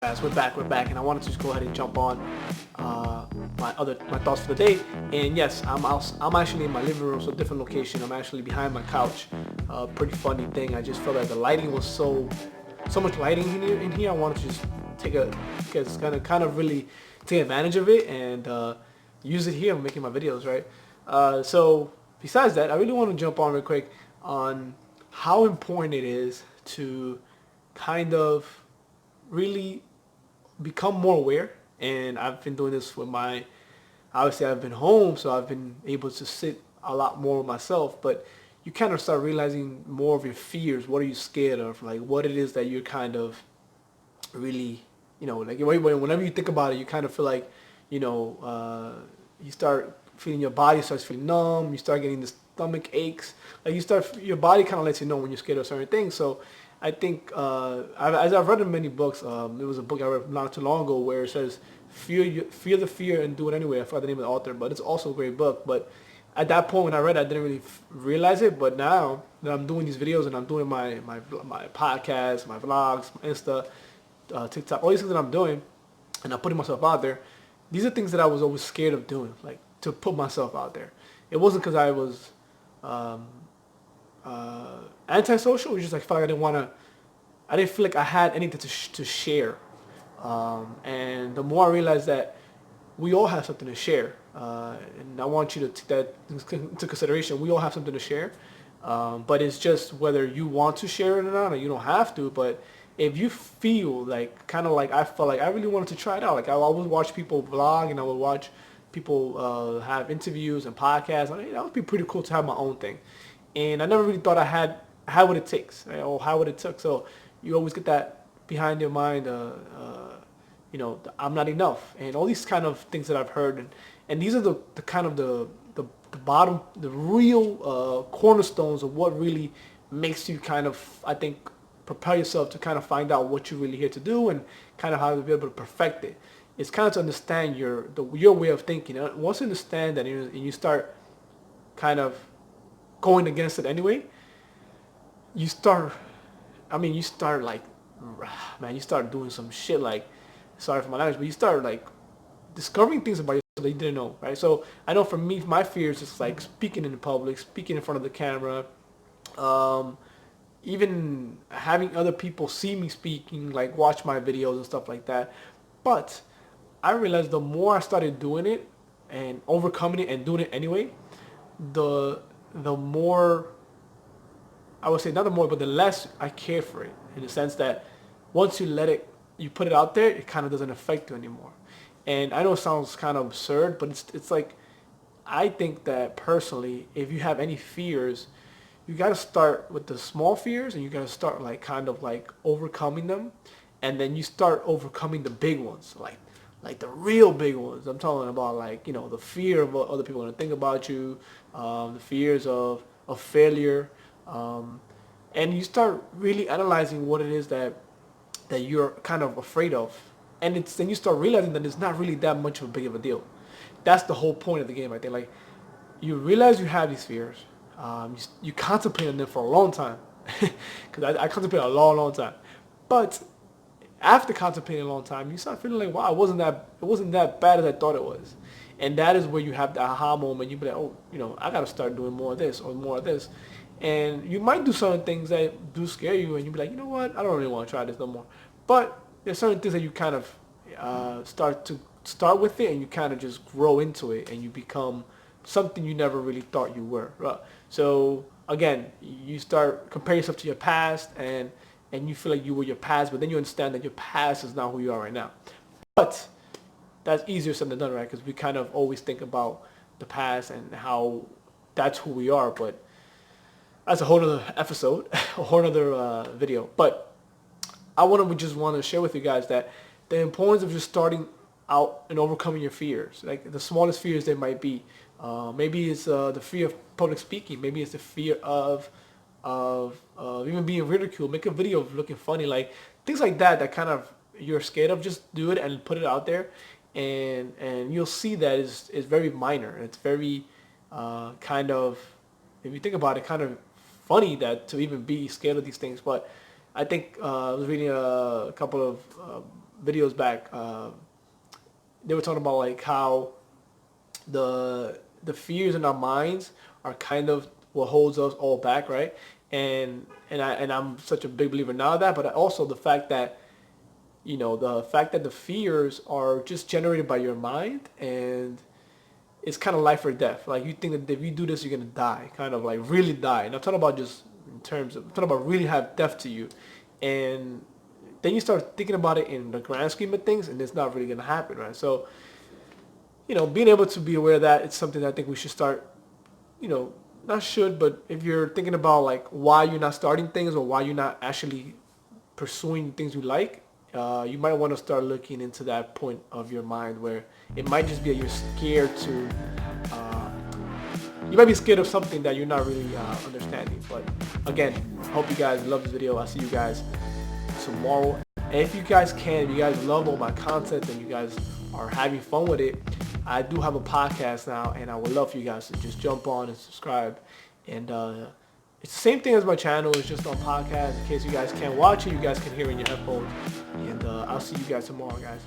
Guys, we're back, and I wanted to just go ahead and jump on my thoughts for the day. And yes, I'm actually in my living room, so different location. I'm actually behind my couch. Pretty funny thing. I just felt like the lighting was so much lighting in here. I wanted to just take a because kind of really take advantage of it and use it here. I'm making my videos, right? So besides that, I really want to jump on real quick on how important it is to kind of really become more aware. And I've been doing this with my, obviously I've been home, so I've been able to sit a lot more with myself. But you kind of start realizing more of your fears. What are you scared of? Like what it is that you're kind of really, like whenever you think about it, you kind of feel like, you start feeling your body starts feeling numb. You start getting the stomach aches. Like your body kind of lets you know when you're scared of certain things. So I think as I've read in many books, there was a book I read not too long ago where it says fear the fear and do it anyway. I forgot the name of the author, but it's also a great book. But at that point when I read it, I didn't really realize it. But now that I'm doing these videos and I'm doing my podcast, my vlogs, my Insta, TikTok, all these things that I'm doing, and I'm putting myself out there. These are things that I was always scared of doing, like to put myself out there. It wasn't because I was um, antisocial. It was just like I felt like I didn't want to. I didn't feel like I had anything to share. And the more I realized that we all have something to share, and I want you to take that into consideration. We all have something to share, but it's just whether you want to share it or not, or you don't have to. But if you feel like, kind of like I felt like I really wanted to try it out, like I always watch people vlog and I would watch people have interviews and podcasts. I mean, that would be pretty cool to have my own thing. And I never really thought I had what it takes, right? Or how would it took. So you always get that behind your mind. I'm not enough, and all these kind of things that I've heard, and these are the kind of the bottom, the real cornerstones of what really makes you kind of, I think, prepare yourself to kind of find out what you're really here to do and kind of how to be able to perfect it. It's kind of to understand your way of thinking. Once you understand that and you start kind of going against it anyway, you start, you start like, man, you start doing some shit like, sorry for my language, but you start like discovering things about yourself that you didn't know, right? So I know for me, my fears is like speaking in public, speaking in front of the camera, um, even having other people see me speaking, like watch my videos and stuff like that. But I realized the more I started doing it and overcoming it and doing it anyway, the the more, I would say not the more, but the less I care for it, in the sense that once you put it out there, it kind of doesn't affect you anymore. And I know it sounds kind of absurd, but it's like, I think that personally, if you have any fears, you got to start with the small fears, and you got to start like kind of like overcoming them, and then you start overcoming the big ones, like the real big ones. I'm talking about, like, the fear of what other people are gonna think about you, the fears of failure, um, and you start really analyzing what it is that you're kind of afraid of, and then you start realizing that it's not really that much of a big of a deal. That's the whole point of the game, I think. Like, you realize you have these fears, you contemplate on them for a long time, because I contemplate a long time, but after contemplating a long time, you start feeling like, wow, it wasn't that bad as I thought it was. And that is where you have the aha moment. You be like, oh, I got to start doing more of this or more of this. And you might do certain things that do scare you, and you be like, you know what, I don't really want to try this no more. But there's certain things that you kind of start with it, and you kind of just grow into it, and you become something you never really thought you were. Right? So again, you start comparing yourself to your past, and you feel like you were your past, but then you understand that your past is not who you are right now. But that's easier said than done, right? Because we kind of always think about the past and how that's who we are, but that's a whole other episode, a whole other video. But just want to share with you guys that the importance of just starting out and overcoming your fears, like the smallest fears they might be. Maybe it's the fear of public speaking. Maybe it's the fear of even being ridiculed. Make a video of looking funny, like things like that. That kind of you're scared of. Just do it and put it out there, and you'll see that is very minor. It's very kind of, if you think about it, kind of funny that to even be scared of these things. But I think I was reading a couple of videos back, they were talking about like how the fears in our minds are kind of what holds us all back, right? And I'm such a big believer now of that, but also the fact that the fact that the fears are just generated by your mind, and it's kind of life or death. Like you think that if you do this, you're gonna die, kind of like really die. And I'm talking about just in terms of, I'm talking about really have death to you, and then you start thinking about it in the grand scheme of things, and it's not really gonna happen, right? So being able to be aware of that, it's something that I think we should start, not should, but if you're thinking about like why you're not starting things or why you're not actually pursuing things you like, you might want to start looking into that point of your mind where it might just be that you're scared to, uh, you might be scared of something that you're not really understanding. But again, I hope you guys love this video. I'll see you guys tomorrow. And if you guys can, if you guys love all my content and you guys are having fun with it, I do have a podcast now, and I would love for you guys to just jump on and subscribe. And it's the same thing as my channel. It's just on podcast. In case you guys can't watch it, you guys can hear it in your headphones. And I'll see you guys tomorrow, guys.